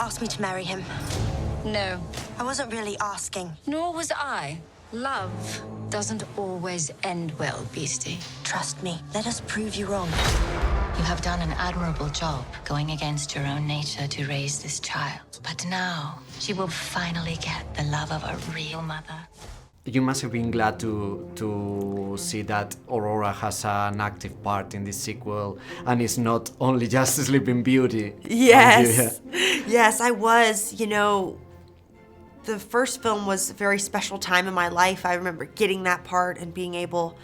ask me to marry him? No, I wasn't really asking. nor was I. Love doesn't always end well, Beastie. Trust me. Let us prove you wrong. You have done an admirable job going against your own nature to raise this child. But now, she will finally get the love of a real mother. You must have been glad to see that Aurora has an active part in this sequel and it's not only just Sleeping Beauty. Yes. Yes, I was. You know, the first film was a very special time in my life. I remember getting that part and being able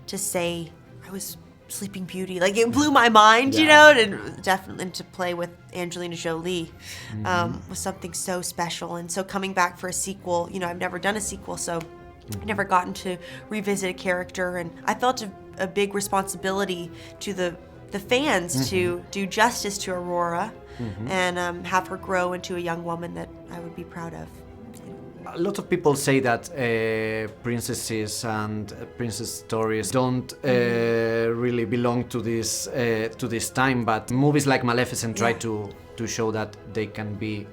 to say I was Sleeping Beauty. Like, it blew my mind, you know, and definitely to play with Angelina Jolie was something so special. And so coming back for a sequel, you know, I've never done a sequel, so I've never gotten to revisit a character. And I felt a big responsibility to the fans to do justice to Aurora and have her grow into a young woman that I would be proud of. A lot of people say that princesses and princess stories don't really belong to this time, but movies like Maleficent try to show that they can be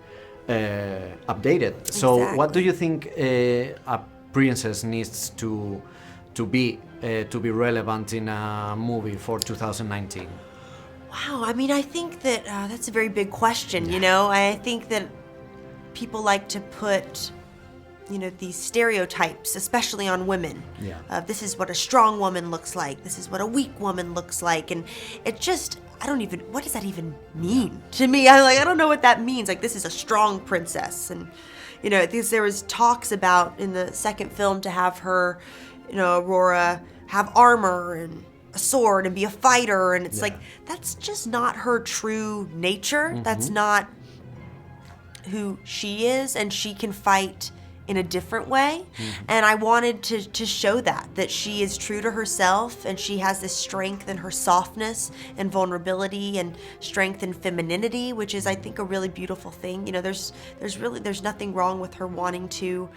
updated. So, what do you think a princess needs to be relevant in a movie for 2019? Wow, I mean, I think that that's a very big question. You know, I think that people like to put, you know, these stereotypes, especially on women. This is what a strong woman looks like. This is what a weak woman looks like. And it just, what does that even mean to me? I don't know what that means. Like, this is a strong princess. And, you know, there was talks about in the second film to have her, you know, Aurora, have armor and a sword and be a fighter. And it's like, that's just not her true nature. That's not who she is. And she can fight in a different way. And I wanted to show that she is true to herself and she has this strength in her softness and vulnerability and strength and femininity, which is, I think, a really beautiful thing. You know, there's nothing wrong with her wanting to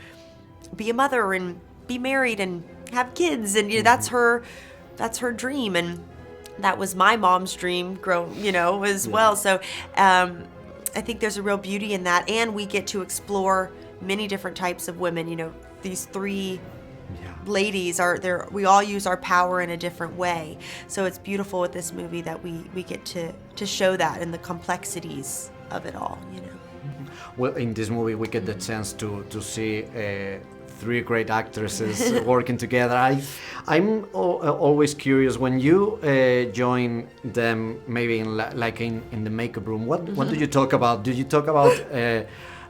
be a mother and be married and have kids. And, you know, that's her dream. And that was my mom's dream as well. So I think there's a real beauty in that. And we get to explore many different types of women. You know, these three ladies are there. We all use our power in a different way. So it's beautiful with this movie that we get to show that and the complexities of it all, you know. Well, in this movie we get the chance to see three great actresses working together. I'm always curious when you join them, maybe in the makeup room. What do you talk about? Do you talk about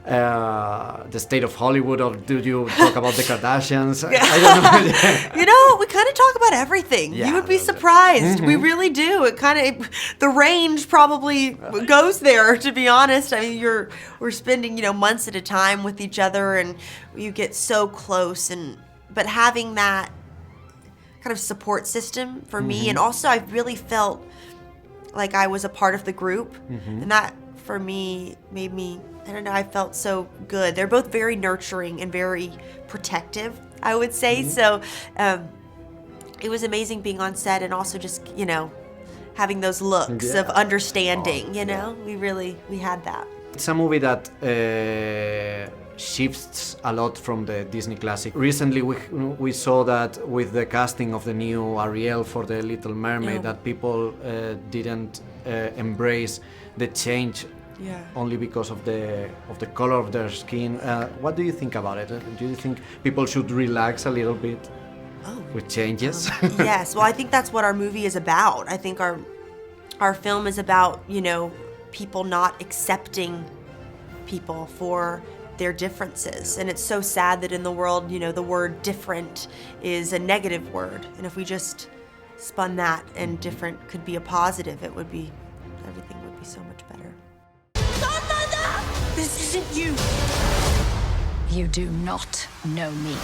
the state of Hollywood, or do you talk about the Kardashians? I don't know. You know, we kind of talk about everything. You would be surprised. We really do. The range probably goes there, to be honest. I mean, we're spending, you know, months at a time with each other, and you get so close. But having that kind of support system for me, and also I really felt like I was a part of the group, and that for me made me, I don't know, I felt so good. They're both very nurturing and very protective, I would say. So it was amazing being on set and also just, you know, having those looks of understanding, you know. We had that. It's a movie that shifts a lot from the Disney classic. Recently we saw that with the casting of the new Ariel for The Little Mermaid, that people didn't embrace the change only because of the color of their skin. What do you think about it? Do you think people should relax a little bit with changes? Yes, well, I think that's what our movie is about. I think our film is about, you know, people not accepting people for their differences. And it's so sad that in the world, you know, the word different is a negative word. And if we just spun that and different could be a positive, everything would be so much better. Godmother! This isn't you. You do not know me.